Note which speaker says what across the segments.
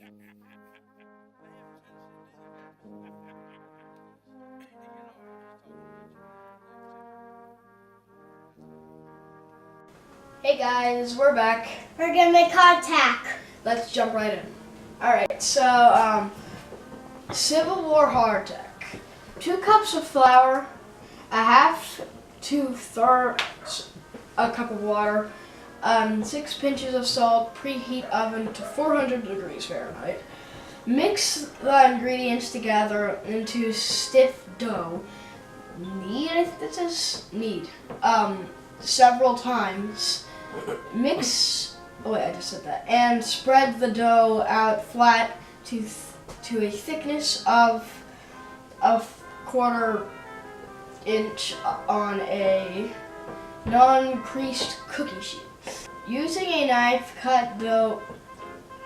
Speaker 1: Hey guys, we're back.
Speaker 2: We're gonna make hardtack.
Speaker 1: Let's jump right in. Alright, so Civil War hardtack. 2 cups of flour, a half to thirds a cup of water, 6 pinches of salt, preheat oven to 400 degrees Fahrenheit. Mix the ingredients together into stiff dough. Several times. Mix. Oh wait, I just said that. And spread the dough out flat to a thickness of 1/4 inch on a non-creased cookie sheet. Using a knife, cut dough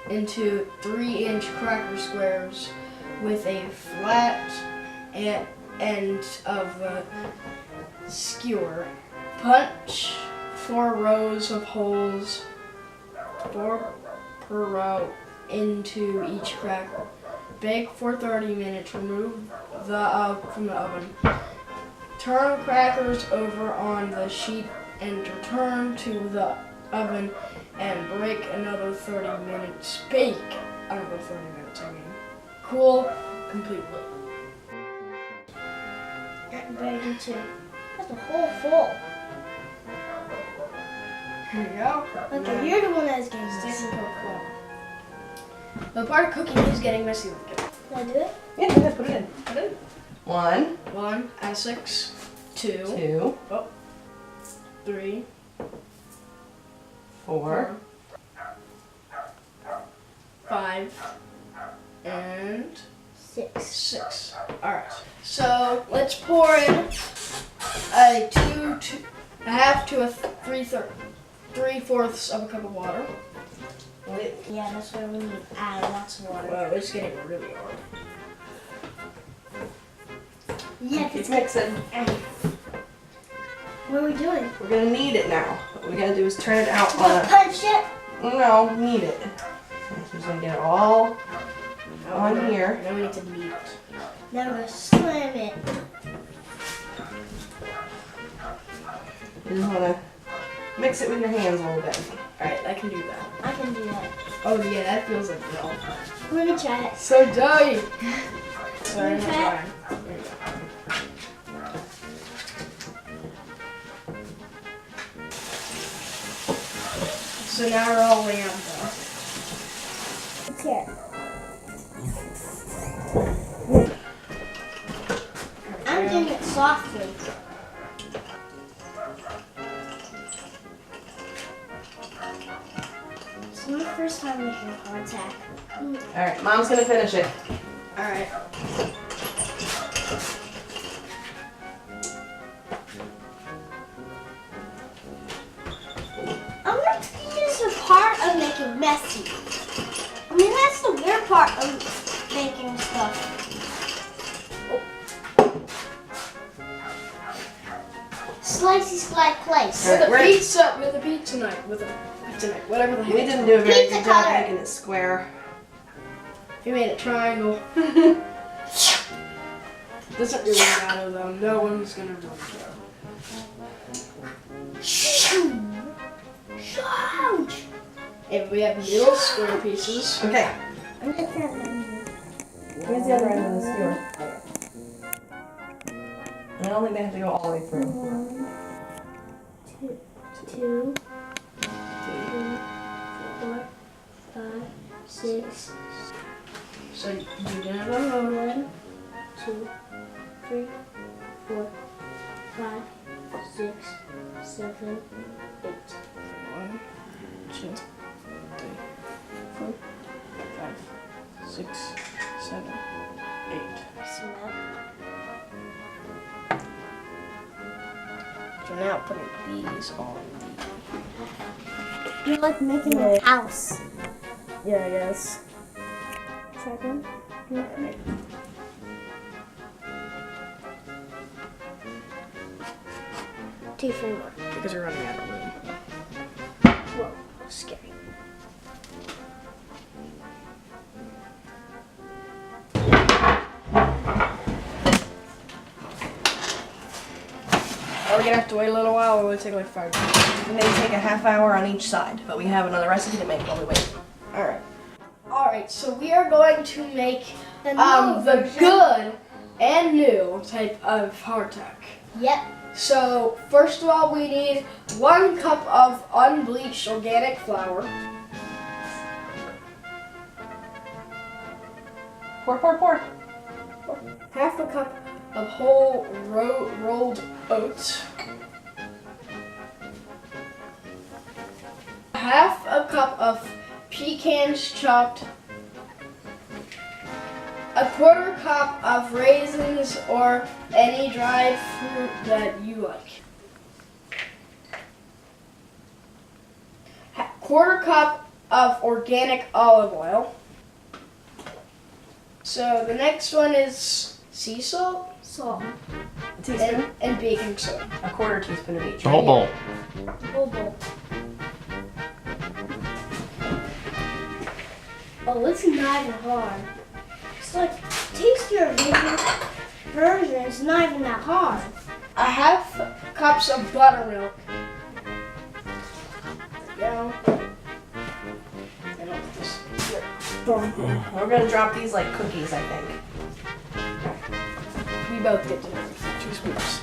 Speaker 1: into 3-inch cracker squares with a flat end of a skewer. Punch 4 rows of holes, 4 per row, into each cracker. Bake for 30 minutes. Remove from the oven. Turn crackers over on the sheet and return to the oven and bake another 30 minutes. Bake another 30 minutes, I mean. Cool completely.
Speaker 2: Ready to. That's a whole full.
Speaker 1: Here you go.
Speaker 2: Okay, you're the one that's getting
Speaker 1: Stick
Speaker 2: this.
Speaker 1: and Coca-Cola. The part of cooking is getting messy with it.
Speaker 2: Can I do it?
Speaker 3: Yeah, go ahead, put it in.
Speaker 1: Put it in.
Speaker 3: 1,
Speaker 1: 1 and 6, 2,
Speaker 3: 2,
Speaker 1: 3,
Speaker 3: 4,
Speaker 1: 5, and
Speaker 2: 6.
Speaker 1: 6. Alright, so let's pour in a half to a 3/4 of a cup of water.
Speaker 2: Yeah, that's what we need. Add lots of water.
Speaker 1: Wow, it's getting really hard.
Speaker 2: Yeah,
Speaker 3: keep mixing.
Speaker 2: What are we doing?
Speaker 3: We're gonna knead it now. What we gotta do is turn it out on
Speaker 2: What,
Speaker 3: a,
Speaker 2: punch it?
Speaker 3: no, knead it. So we're just gonna get it all on here.
Speaker 1: Now we need to knead it.
Speaker 2: Now we're gonna slam it.
Speaker 3: You just wanna mix it with your hands a little bit.
Speaker 1: Alright, I can do that.
Speaker 2: I can do that.
Speaker 1: Oh yeah, that feels like milk.
Speaker 2: Let me try it.
Speaker 1: So doughy! Sorry, I'm not
Speaker 2: Okay.
Speaker 1: trying. There you go. So now we're all laying on dough.
Speaker 2: Okay. I'm doing it softly. It's my first time making hardtack.
Speaker 3: Alright, Mom's gonna finish it.
Speaker 1: Alright.
Speaker 2: I'm not thinking this is part of making messy. I mean, that's the weird part of making stuff. Slicey slide place.
Speaker 3: Alright,
Speaker 1: With a pizza knife, whatever the heck.
Speaker 3: We didn't do a very
Speaker 2: Pizza
Speaker 3: good job
Speaker 2: cutter.
Speaker 3: making it square.
Speaker 1: We made a triangle. Doesn't really matter though. No one's gonna really care. If we have little square pieces.
Speaker 3: Okay,
Speaker 2: I'm gonna try that.
Speaker 3: here's the other end of the skewer. And I don't think they have to go all the way through.
Speaker 2: 1, 2, 3, 4, 5, 6.
Speaker 1: So you do that.
Speaker 2: 1, 2, 3, 4, 5, 6, 7, 8.
Speaker 1: 1, 2, 3, 4, 5, 6, 7, 8.
Speaker 2: So now,
Speaker 1: So now putting these on.
Speaker 2: you're like making a house.
Speaker 1: Yeah, I guess.
Speaker 2: Second.
Speaker 1: Alright.
Speaker 2: Two, 3 more.
Speaker 1: Because we're running out of room.
Speaker 2: Whoa, scary.
Speaker 1: we're gonna have to wait a little while, or will it take like 5 minutes?
Speaker 3: It may take a half hour on each side, but we have another recipe to make while we wait.
Speaker 1: Alright. Alright, so we are going to make
Speaker 2: The
Speaker 1: the good and new type of hardtack.
Speaker 2: Yep.
Speaker 1: So, first of all, we need 1 cup of unbleached organic flour.
Speaker 3: Pour, pour, pour.
Speaker 1: Half a cup of whole rolled oats. Half a cup of pecans chopped. A 1/4 cup of raisins or any dried fruit that you like. 1/4 cup of organic olive oil. So the next one is sea salt,
Speaker 2: Salt.
Speaker 3: A teaspoon.
Speaker 1: and baking soda.
Speaker 3: A 1/4 teaspoon of each.
Speaker 4: The whole bowl.
Speaker 2: Whole bowl. Oh, it's not even hard. It's like, taste your original version. It's not even that hard.
Speaker 1: A half cups of buttermilk. There we go. I don't just
Speaker 3: We're gonna drop these like cookies, I think.
Speaker 1: we both get to 2 scoops.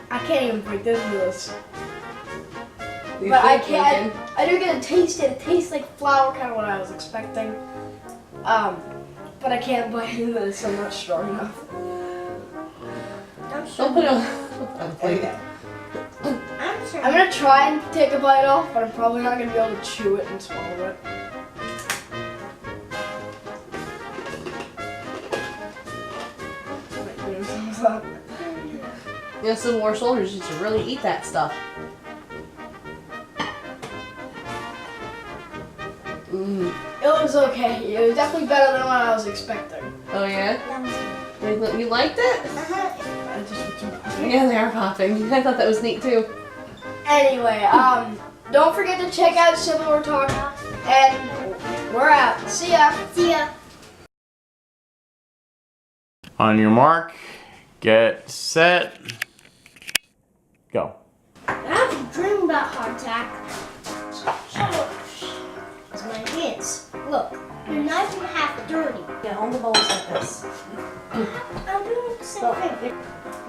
Speaker 1: I can't even break this with this. But I can't. I do get to taste it. It tastes like flour, kind of what I was expecting. But I can't bite into this. I'm not strong enough.
Speaker 3: Don't put it on the plate.
Speaker 2: I'm sure.
Speaker 1: I'm gonna try and take a bite off, but I'm probably not gonna be able to chew it and swallow it.
Speaker 3: You know, Civil War soldiers used to really eat that stuff. Mmm.
Speaker 1: It was okay. It was definitely better than what I was expecting.
Speaker 3: Oh yeah? You liked it?
Speaker 1: I just
Speaker 3: Yeah, they are popping. I thought that was neat too.
Speaker 1: Anyway, don't forget to check out Civil War Talk, and we're out. See ya.
Speaker 2: See ya.
Speaker 4: On your mark, get set, go.
Speaker 2: I have to dream about hardtack. Shut up. It's my hands. Look, they're not even half dirty.
Speaker 3: Yeah, hold the bowls like this.
Speaker 2: I'm doing the same thing.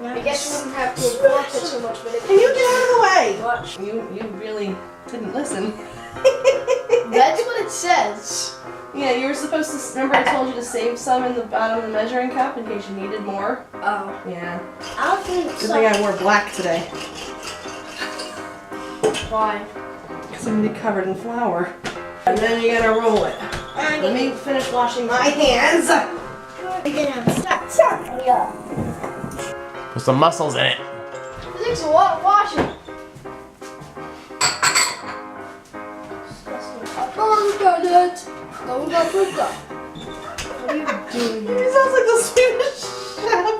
Speaker 1: I guess you wouldn't have to watch it so much, but it
Speaker 3: Can you get out of the way?
Speaker 1: watch.
Speaker 3: You really didn't listen.
Speaker 1: That's what it says.
Speaker 3: Yeah, you were supposed to, remember I told you to save some in the bottom of the measuring cup in case you needed more?
Speaker 1: Oh.
Speaker 3: Yeah.
Speaker 2: I'll think
Speaker 3: Good
Speaker 2: so.
Speaker 3: thing I wore black today.
Speaker 1: Why?
Speaker 3: Because I'm going to be covered in flour. And then you're going to roll it. Let me finish washing my hands.
Speaker 2: And then I'm stuck. Yeah.
Speaker 4: Put some muscles in it.
Speaker 1: It takes a lot of washing. What are you doing?
Speaker 3: He sounds like the Swedish chef.